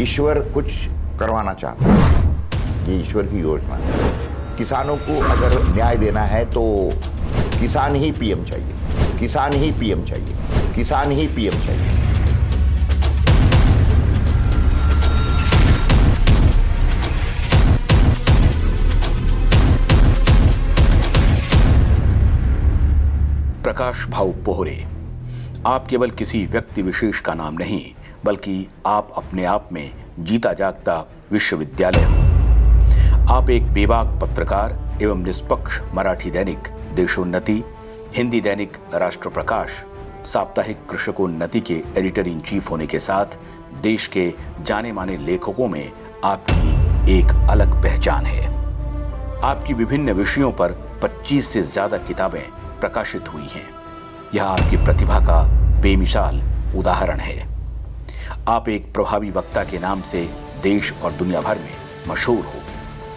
ईश्वर कुछ करवाना चाहता है, ये ईश्वर की योजना है। किसानों को अगर न्याय देना है तो किसान ही पीएम चाहिए, किसान ही पीएम चाहिए, किसान ही पीएम चाहिए। प्रकाश भाऊ पोहरे, आप केवल किसी व्यक्ति विशेष का नाम नहीं बल्कि आप अपने आप में जीता जागता विश्वविद्यालय हो। आप एक बेबाक पत्रकार एवं निष्पक्ष मराठी दैनिक देशोन्नति, हिंदी दैनिक राष्ट्र प्रकाश, साप्ताहिक कृषकोन्नति के एडिटर इन चीफ होने के साथ देश के जाने माने लेखकों में आपकी एक अलग पहचान है। आपकी विभिन्न विषयों पर 25 से ज्यादा किताबें प्रकाशित हुई हैं। यह आपकी प्रतिभा का बेमिसाल उदाहरण है। आप एक प्रभावी वक्ता के नाम से देश और दुनिया भर में मशहूर हो।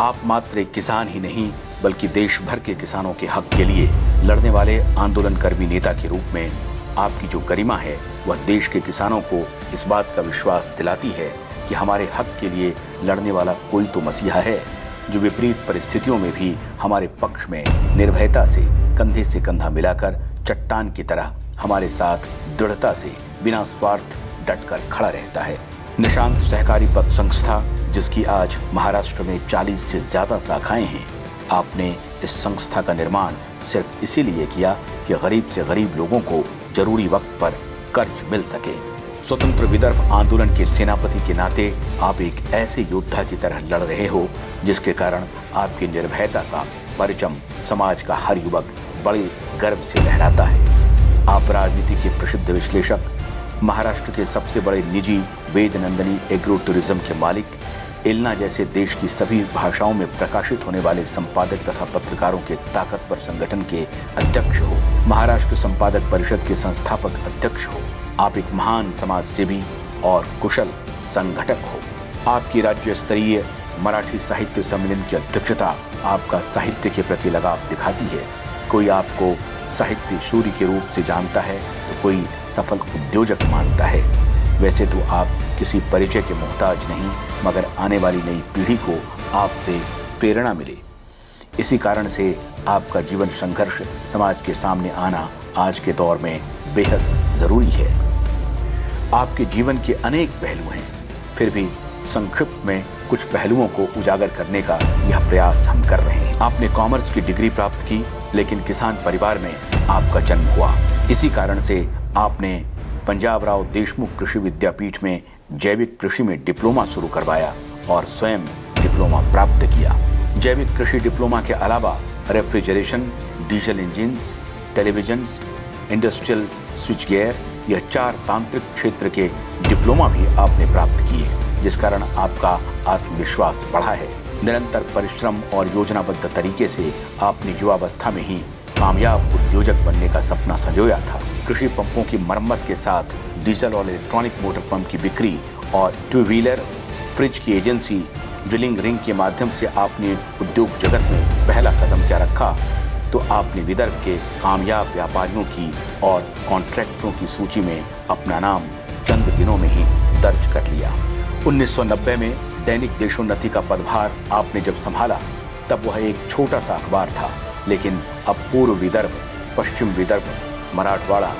आप मात्र एक किसान ही नहीं बल्कि देश भर के किसानों के हक के लिए लड़ने वाले आंदोलनकर्मी नेता के रूप में आपकी जो गरिमा है वह देश के किसानों को इस बात का विश्वास दिलाती है कि हमारे हक के लिए लड़ने वाला कोई तो मसीहा है जो विपरीत परिस्थितियों में भी हमारे पक्ष में निर्भयता से कंधे से कंधा मिलाकर चट्टान की तरह हमारे साथ दृढ़ता से बिना स्वार्थ डटकर खड़ा रहता है। निशांत सहकारी पत संस्था, जिसकी आज महाराष्ट्र में 40 से ज्यादा शाखाएं हैं, आपने इस संस्था का निर्माण सिर्फ इसीलिए किया कि गरीब से गरीब लोगों को जरूरी वक्त पर कर्ज मिल सके। स्वतंत्र विदर्भ आंदोलन के सेनापति के नाते आप एक ऐसे योद्धा की तरह लड़ रहे हो जिसके कारण आपकी निर्भयता का परचम समाज का हर युवक बड़े गर्व से लहराता है। आप राजनीति के प्रसिद्ध विश्लेषक, महाराष्ट्र के सबसे बड़े निजी वेद नंदिनी एग्रो टूरिज्म के मालिक, इल्ना जैसे देश की सभी भाषाओं में प्रकाशित होने वाले संपादक तथा पत्रकारों के ताकतवर संगठन के अध्यक्ष हो, महाराष्ट्र संपादक परिषद के संस्थापक अध्यक्ष हो। आप एक महान समाज सेवी और कुशल संगठक हो। आपकी राज्य स्तरीय मराठी साहित्य सम्मेलन की अध्यक्षता आपका साहित्य के प्रति लगाव दिखाती है। कोई आपको साहित्य शूरी के रूप से जानता है तो कोई सफल उद्योजक मानता है। वैसे तो आप किसी परिचय के मोहताज नहीं, मगर आने वाली नई पीढ़ी को आपसे प्रेरणा मिले, इसी कारण से आपका जीवन संघर्ष समाज के सामने आना आज के दौर में बेहद जरूरी है। आपके जीवन के अनेक पहलू हैं, फिर भी संक्षिप्त में कुछ पहलुओं को उजागर करने का यह प्रयास हम कर रहे हैं। आपने कॉमर्स की डिग्री प्राप्त की, लेकिन किसान परिवार में आपका जन्म हुआ। इसी कारण से आपने पंजाब राव देशमुख कृषि विद्यापीठ में जैविक कृषि में डिप्लोमा शुरू करवाया और स्वयं डिप्लोमा प्राप्त किया। जैविक कृषि डिप्लोमा के अलावा refrigeration, diesel engines, televisions, industrial switch gear, यह 4 तांत्रिक क्षेत्र के डिप्लोमा भी आपने प्राप्त किए, जिस कारण आपका आत्मविश्वास बढ़ा है। निरंतर परिश्रम और योजनाबद्ध तरीके से आपने युवावस्था में ही कामयाब उद्योजक बनने का सपना संजोया था। कृषि पंपों की मरम्मत के साथ डीजल और इलेक्ट्रॉनिक मोटर पंप की बिक्री और 2 व्हीलर फ्रिज की एजेंसी, ड्रिलिंग रिंग के माध्यम से आपने उद्योग जगत में पहला कदम क्या रखा तो आपने विदर्भ के कामयाब व्यापारियों की और कॉन्ट्रैक्टरों की सूची में अपना नाम चंद दिनों में ही दर्ज कर लिया। 1990 में दैनिक देशोन्नति का पदभार आपने जब संभाला तब वह एक छोटा सा अखबार था, लेकिन अब पूर्व विदर्भ, पश्चिम विदर्भ, मराठवाड़ा,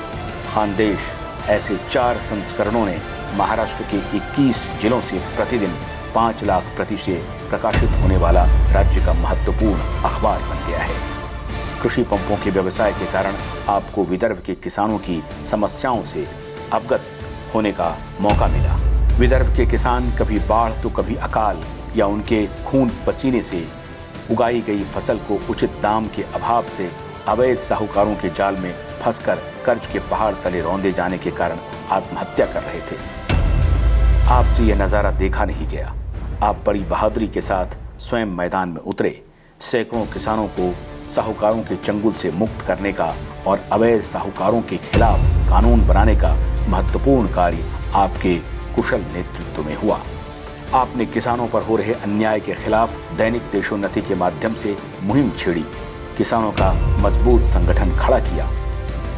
खानदेश ऐसे 4 संस्करणों ने महाराष्ट्र के 21 जिलों से प्रतिदिन 5 लाख प्रति से प्रकाशित होने वाला राज्य का महत्वपूर्ण अखबार बन गया है। कृषि पंपों के व्यवसाय के कारण आपको विदर्भ के किसानों की समस्याओं से अवगत होने का मौका मिला। विदर्भ के किसान कभी बाढ़ तो कभी अकाल या उनके खून पसीने से उगाई गई फसल को उचित दाम के अभाव से अवैध साहूकारों के जाल में फंसकर कर्ज के पहाड़ तले रौंदे जाने के कारण आत्महत्या कर रहे थे। आपसे यह नज़ारा देखा नहीं गया। आप बड़ी बहादुरी के साथ स्वयं मैदान में उतरे। सैकड़ों किसानों को साहूकारों के चंगुल से मुक्त करने का और अवैध साहूकारों के खिलाफ कानून बनाने का महत्वपूर्ण कार्य आपके कुशल नेतृत्व में हुआ। आपने किसानों पर हो रहे अन्याय के खिलाफ दैनिक देशोन्नति के माध्यम से मुहिम छेड़ी, किसानों का मजबूत संगठन खड़ा किया।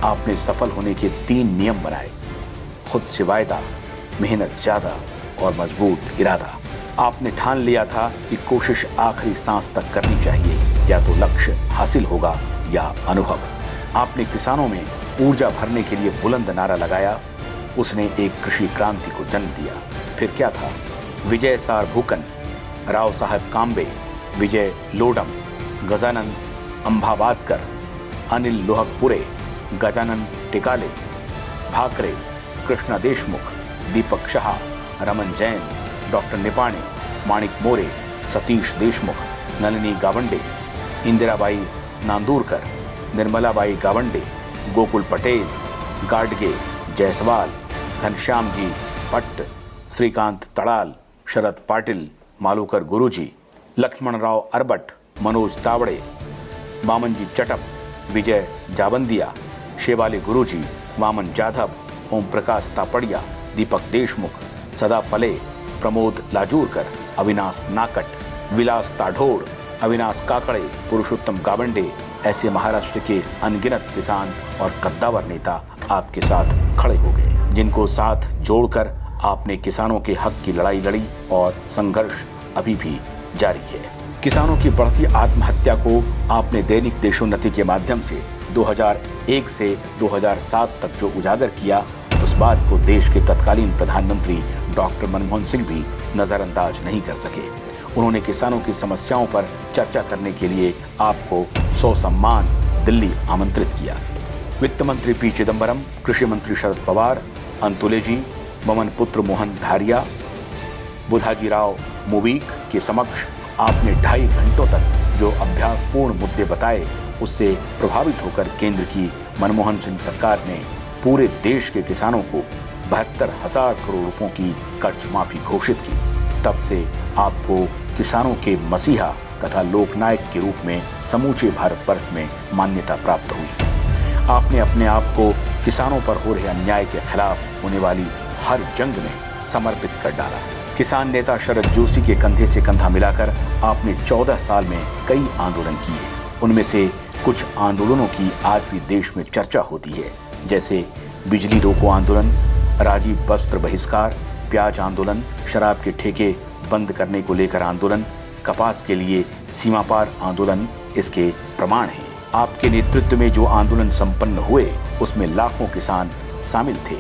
आपने सफल होने के 3 नियम बनाए: खुद से वायदा, मेहनत ज्यादा और मजबूत इरादा। आपने ठान लिया था कि कोशिश आखिरी सांस तक करनी चाहिए, या तो लक्ष्य हासिल होगा या अनुभव। आपने किसानों में ऊर्जा भरने के लिए बुलंद नारा लगाया। उसने एक कृषि क्रांति को जन्म दिया। फिर क्या था? विजय सारभूकन, राव साहब काम्बे, विजय लोडम, गजानन अंबावादकर, अनिल लोहकपुरे, गजानन टिकाले, भाकरे, कृष्णा देशमुख, दीपक शाह, रमन जैन, डॉक्टर निपाणे, माणिक मोरे, सतीश देशमुख, नलिनी गावंडे, इंदिराबाई नांदूरकर, निर्मलाबाई गावंडे, गोकुल पटेल, गाडगे, जायसवाल, घनश्याम जी भट्ट, श्रीकांत तड़ाल, शरद पाटिल, मालूकर गुरुजी, लक्ष्मणराव अरबट, मनोज तावड़े, मामनजी चटप, विजय जाबंदिया, शेवाली गुरुजी, वामन जाधव, ओम प्रकाश तापड़िया, दीपक देशमुख, सदा फले, प्रमोद लाजूरकर, अविनाश नाकट, विलास ताढ़ोड़, अविनाश काकड़े, पुरुषोत्तम गावंडे, ऐसे महाराष्ट्र के अनगिनत किसान और कद्दावर नेता आपके साथ खड़े हो गए, जिनको साथ जोड़कर आपने किसानों के हक की लड़ाई लड़ी और संघर्ष अभी भी जारी है। किसानों की बढ़ती आत्महत्या को आपने दैनिक देशोन्नति के माध्यम से 2001 से 2007 तक जो उजागर किया, उस बात को देश के तत्कालीन प्रधानमंत्री डॉक्टर मनमोहन सिंह भी नजरअंदाज नहीं कर सके। उन्होंने किसानों की समस्याओं पर चर्चा करने के लिए आपको ससम्मान दिल्ली आमंत्रित किया। वित्त मंत्री पी चिदंबरम, कृषि मंत्री शरद पवार, अंतुलेजी, ममन पुत्र मोहन धारिया, बुधाजीराव मुवीक के समक्ष आपने 2.5 घंटों तक जो अभ्यासपूर्ण मुद्दे बताए, उससे प्रभावित होकर केंद्र की मनमोहन सिंह सरकार ने पूरे देश के किसानों को 72,000 करोड़ रुपयों की कर्ज माफी घोषित की। तब से आपको किसानों के मसीहा तथा लोकनायक के रूप में समूचे भारतवर्ष में मान्यता प्राप्त हुई। आपने अपने आप को किसानों पर हो रहे अन्याय के खिलाफ होने वाली हर जंग में समर्पित कर डाला। किसान नेता शरद जोशी के कंधे से कंधा मिलाकर आपने 14 साल में कई आंदोलन किए। उनमें से कुछ आंदोलनों की आज भी देश में चर्चा होती है, जैसे बिजली रोको आंदोलन, राजीव वस्त्र बहिष्कार, प्याज आंदोलन, शराब के ठेके बंद करने को लेकर आंदोलन, कपास के लिए सीमा पार आंदोलन इसके प्रमाण हैं। आपके नेतृत्व में जो आंदोलन संपन्न हुए, उसमें लाखों किसान शामिल थे।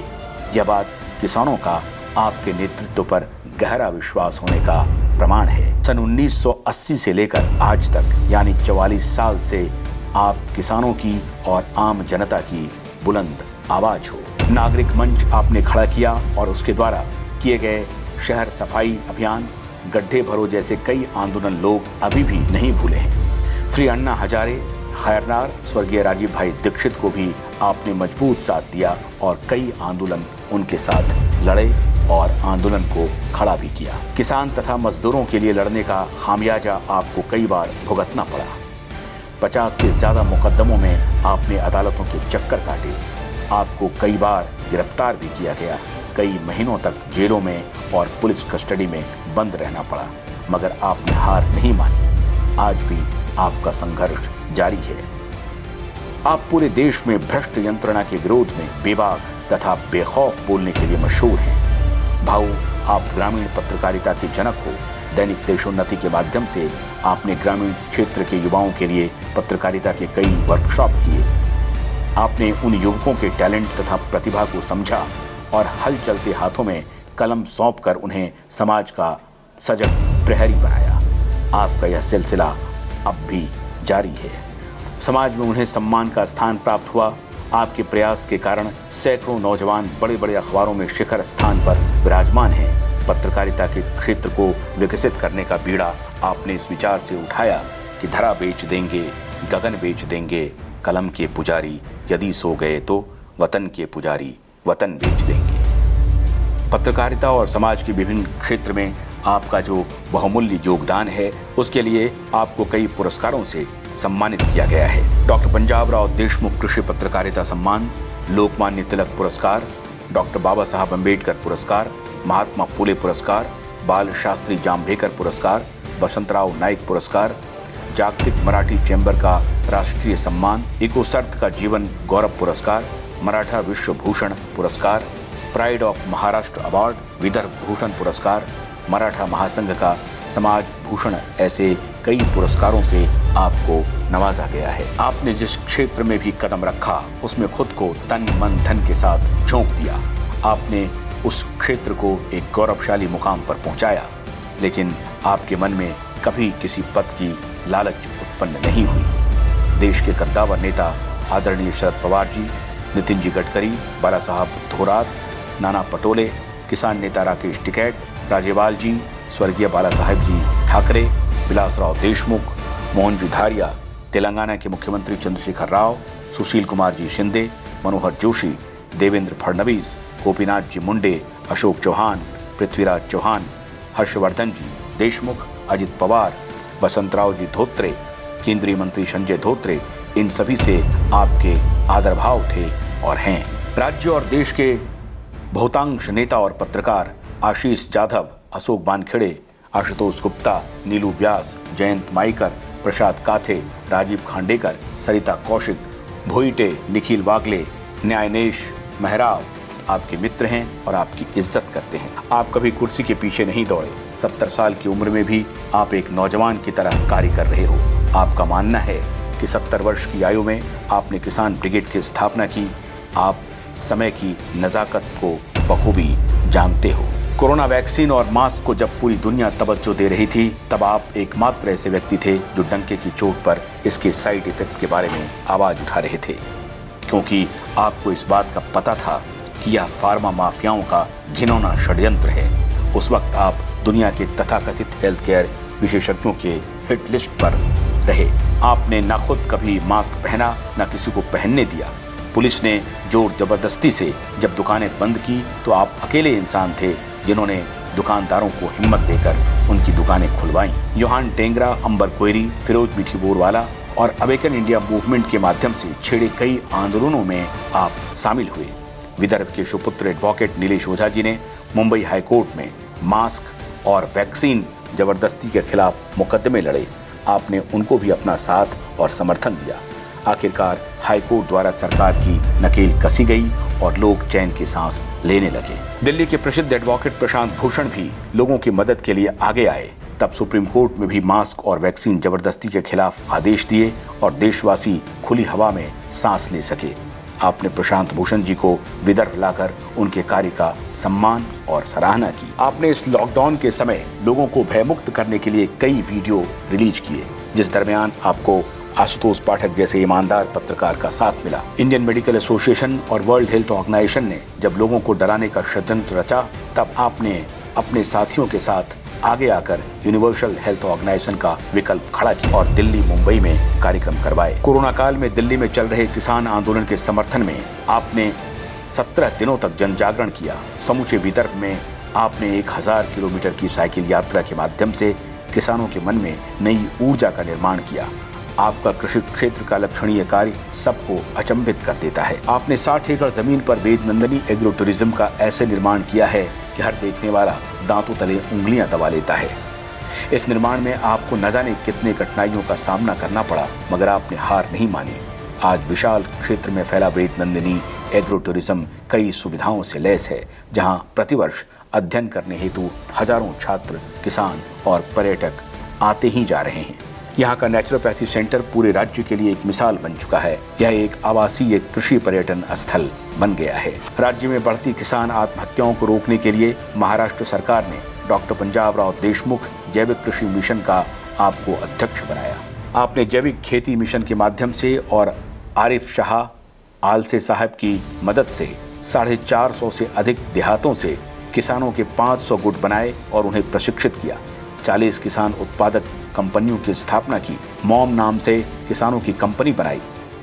यह बात किसानों का आपके नेतृत्व पर गहरा विश्वास होने का प्रमाण है। सन 1980 से लेकर आज तक, यानी 44 साल से आप किसानों की और आम जनता की बुलंद आवाज हो। नागरिक मंच आपने खड़ा किया और उसके द्वारा किए गए शहर सफाई अभियान, गड्ढे भरो जैसे कई आंदोलन लोग अभी भी नहीं भूले हैं। श्री अन्ना हजारे, खैरनार, स्वर्गीय राजीव भाई दीक्षित को भी आपने मजबूत साथ दिया और कई आंदोलन उनके साथ लड़े और आंदोलन को खड़ा भी किया। किसान तथा मजदूरों के लिए लड़ने का खामियाजा आपको कई बार भुगतना पड़ा। 50 से ज्यादा मुकदमों में आपने अदालतों के चक्कर काटे। आपको कई बार गिरफ्तार भी किया गया। कई महीनों तक जेलों में और पुलिस कस्टडी में बंद रहना पड़ा, मगर आपने हार नहीं मानी। आज भी आपका संघर्ष जारी है। आप पूरे देश में भ्रष्ट यंत्रणा के विरोध में बेबाक तथा बेखौफ बोलने के लिए मशहूर हैं। भाऊ, आप ग्रामीण पत्रकारिता के जनक हो। दैनिक देशोन्नति के माध्यम से आपने ग्रामीण क्षेत्र के युवाओं के लिए पत्रकारिता के कई वर्कशॉप किए। आपने उन युवकों के टैलेंट तथा प्रतिभा को समझा और हल चलते हाथों में कलम सौंपकर उन्हें समाज का सजग प्रहरी बनाया। आपका यह सिलसिला अब भी जारी है। समाज में उन्हें सम्मान का स्थान प्राप्त हुआ। आपके प्रयास के कारण सैकड़ों नौजवान बड़े बड़े अखबारों में शिखर स्थान पर विराजमान हैं। पत्रकारिता के क्षेत्र को विकसित करने का बीड़ा आपने इस विचार से उठाया कि धरा बेच देंगे, गगन बेच देंगे, कलम के पुजारी यदि सो गए तो वतन के पुजारी वतन बेच देंगे। पत्रकारिता और समाज के विभिन्न क्षेत्र में आपका जो बहुमूल्य योगदान है, उसके लिए आपको कई पुरस्कारों से सम्मानित किया गया है। डॉक्टर पंजाब राव देशमुख कृषि पत्रकारिता सम्मान, लोकमान्य तिलक पुरस्कार, डॉक्टर बाबा साहब अम्बेडकर पुरस्कार, महात्मा फुले पुरस्कार, बाल शास्त्री जाम्भेकर पुरस्कार, बसंतराव नाईक पुरस्कार, जागतिक मराठी चैम्बर का राष्ट्रीय सम्मान, इको सर्थ का जीवन गौरव पुरस्कार, मराठा विश्व भूषण पुरस्कार, pride of Maharashtra award, Vidarbha Bhushan पुरस्कार, मराठा महासंघ का समाज भूषण, ऐसे कई पुरस्कारों से आपको नवाजा गया है। आपने जिस क्षेत्र में भी कदम रखा उसमें खुद को तन मन धन के साथ झोंक दिया। आपने उस क्षेत्र को एक गौरवशाली मुकाम पर पहुंचाया, लेकिन आपके मन में कभी किसी पद की लालच उत्पन्न नहीं हुई। देश के कद्दावर नेता आदरणीय शरद पवार जी, नितिन जी गडकरी, बाला साहब थोरात, नाना पटोले, किसान नेता राकेश टिकैत, राजेवाल जी, स्वर्गीय बाला साहेब जी ठाकरे, विलासराव देशमुख, मोहन जी धारिया, तेलंगाना के मुख्यमंत्री चंद्रशेखर राव, सुशील कुमार जी शिंदे, मनोहर जोशी, देवेंद्र फडणवीस, गोपीनाथ जी मुंडे, अशोक चौहान, पृथ्वीराज चौहान, हर्षवर्धन जी देशमुख, अजित पवार, बसंतराव जी धोत्रे, केंद्रीय मंत्री संजय धोत्रे, इन सभी से आपके आदर भाव थे और हैं। राज्य और देश के बहुतांश नेता और पत्रकार आशीष जाधव, अशोक वानखेड़े, आशुतोष गुप्ता, नीलू व्यास, जयंत माइकर, प्रसाद काथे, राजीव खांडेकर, सरिता कौशिक, भोईटे, निखिल वागले, न्यायनेश मेहराब आपके मित्र हैं और आपकी इज्जत करते हैं। आप कभी कुर्सी के पीछे नहीं दौड़े। 70 साल की उम्र में भी आप एक नौजवान की तरह कार्य कर रहे हो। आपका मानना है कि 70 वर्ष की आयु में आपने किसान ब्रिगेड की स्थापना की। आप समय की नज़ाकत को बखूबी जानते हो। कोरोना वैक्सीन और मास्क को जब पूरी दुनिया तवज्जो दे रही थी, तब आप एकमात्र ऐसे व्यक्ति थे जो डंके की चोट पर इसके साइड इफेक्ट के बारे में आवाज उठा रहे थे, क्योंकि आपको इस बात का पता था कि यह फार्मा माफियाओं का घिनौना षड्यंत्र है। उस वक्त आप दुनिया के तथाकथित हेल्थ केयर विशेषज्ञों के हिट लिस्ट पर रहे। आपने न खुद कभी मास्क पहना, न किसी को पहनने दिया। पुलिस ने जोर जबरदस्ती से जब दुकानें बंद की तो आप अकेले इंसान थे जिन्होंने दुकानदारों को हिम्मत देकर उनकी दुकानें खुलवाईं। योहान टेंगरा, अंबर कोयरी, फिरोज मीठी बोरवाला और अवेकन इंडिया मूवमेंट के माध्यम से छेड़े कई आंदोलनों में आप शामिल हुए। विदर्भ के सुपुत्र एडवोकेट नीलेश ओझा जी ने मुंबई हाईकोर्ट में मास्क और वैक्सीन जबरदस्ती के खिलाफ मुकदमे लड़े। आपने उनको भी अपना साथ और समर्थन दिया। आखिरकार हाईकोर्ट द्वारा सरकार की नकेल कसी गई और लोग चैन की सांस लेने लगे। दिल्ली के प्रसिद्ध एडवोकेट प्रशांत भूषण भी लोगों की मदद के लिए आगे आए। तब सुप्रीम कोर्ट में भी मास्क और वैक्सीन जबरदस्ती के खिलाफ आदेश दिए और देशवासी खुली हवा में सांस ले सके। आपने प्रशांत भूषण जी को विदर्भ लाकर उनके कार्य का सम्मान और सराहना की। आपने इस लॉकडाउन के समय लोगों को भयमुक्त करने के लिए कई वीडियो रिलीज किए, जिस दरमियान आपको आशुतोष पाठक जैसे ईमानदार पत्रकार का साथ मिला। इंडियन मेडिकल एसोसिएशन और वर्ल्ड हेल्थ ऑर्गेनाइजेशन ने जब लोगों को डराने का षड्यंत्र रचा, तब आपने अपने साथियों के साथ आगे आकर यूनिवर्सल हेल्थ ऑर्गेनाइजेशन का विकल्प खड़ा किया और दिल्ली, मुंबई में कार्यक्रम करवाए। कोरोना काल में दिल्ली में चल रहे किसान आंदोलन के समर्थन में आपने 17 दिनों तक जन जागरण किया। समूचे विदर्भ में आपने 1000 किलोमीटर की साइकिल यात्रा के माध्यम से किसानों के मन में नई ऊर्जा का निर्माण किया। आपका कृषि क्षेत्र का लक्षणीय कार्य सबको अचंभित कर देता है। आपने 60 एकड़ जमीन पर वेद नंदिनी एग्रो टूरिज्म का ऐसे निर्माण किया है कि हर देखने वाला दांतों तले उंगलियां दबा लेता है। इस निर्माण में आपको न जाने कितने कठिनाइयों का सामना करना पड़ा, मगर आपने हार नहीं मानी। आज विशाल क्षेत्र में फैला वेद नंदिनी एग्रो टूरिज्म कई सुविधाओं से लैस है, जहां प्रतिवर्ष अध्ययन करने हेतु हजारों छात्र, किसान और पर्यटक आते ही जा रहे हैं। यहाँ का नेचुरोपैथी सेंटर पूरे राज्य के लिए एक मिसाल बन चुका है। यह एक आवासीय कृषि पर्यटन स्थल बन गया है। राज्य में बढ़ती किसान आत्महत्याओं को रोकने के लिए महाराष्ट्र सरकार ने डॉक्टर पंजाब राव देशमुख जैविक कृषि मिशन का आपको अध्यक्ष बनाया। आपने जैविक खेती मिशन के माध्यम से और आरिफ शाह आलसे साहब की मदद से 450 से अधिक देहातों से किसानों के 500 गुट बनाए और उन्हें प्रशिक्षित किया। 40 किसान उत्पादक कंपनियों की स्थापना की। मॉम नाम से किसानों की कंपनी बनाई।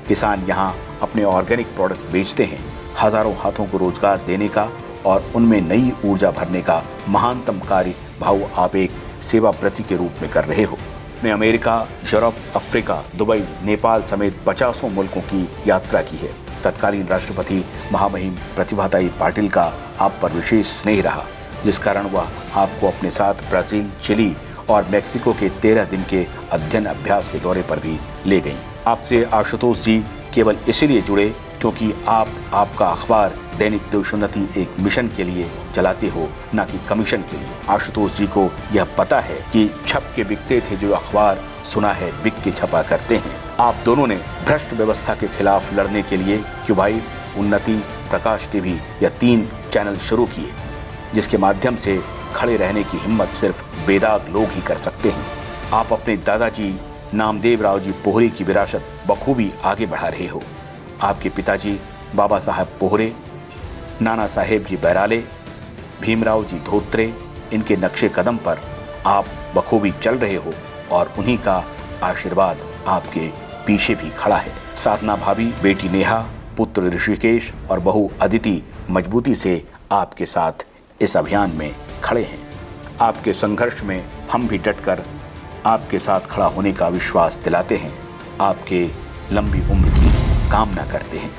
किसान यहाँ अपने ऑर्गेनिक प्रोडक्ट बेचते हैं। हजारों हाथों को रोजगार देने का और उनमें नई ऊर्जा भरने का महानतम कार्य भाऊ आप एक सेवा व्रती के रूप में कर रहे हो। ने America, Europe, Africa, Dubai, Nepal समेत 50 मुल्कों की यात्रा की है। तत्कालीन राष्ट्रपति महामहिम प्रतिभाताई पाटिल का आप पर विशेष स्नेह रहा, जिस कारण वह आपको अपने साथ ब्राजील, चिली और मेक्सिको के 13 दिन के अध्ययन अभ्यास के दौरे पर भी ले गईं। आपसे आशुतोष जी केवल इसीलिए जुड़े क्योंकि आप आपका अखबार दैनिक देशोन्नति एक मिशन के लिए चलाते हो, न कि कमीशन के लिए। आशुतोष जी को यह पता है कि छप के बिकते थे जो अखबार, सुना है बिक के छपा करते हैं। आप दोनों ने भ्रष्ट व्यवस्था के खिलाफ लड़ने के लिए क्यूबाइट, उन्नति, प्रकाश टीवी या 3 चैनल शुरू किए, जिसके माध्यम से खड़े रहने की हिम्मत सिर्फ बेदाग लोग ही कर सकते हैं। आप अपने दादाजी नामदेव राव जी पोहरे की विरासत बखूबी आगे बढ़ा रहे हो। आपके पिताजी बाबा साहब पोहरे, नाना साहेब जी बैराले, भीमराव जी धोत्रे, इनके नक्शे कदम पर आप बखूबी चल रहे हो और उन्हीं का आशीर्वाद आपके पीछे भी खड़ा है। साधना भाभी, बेटी नेहा, पुत्र ऋषिकेश और बहू अदिति मजबूती से आपके साथ इस अभियान में खड़े हैं। आपके संघर्ष में हम भी डटकर आपके साथ खड़ा होने का विश्वास दिलाते हैं। आपके लंबी उम्र की कामना करते हैं।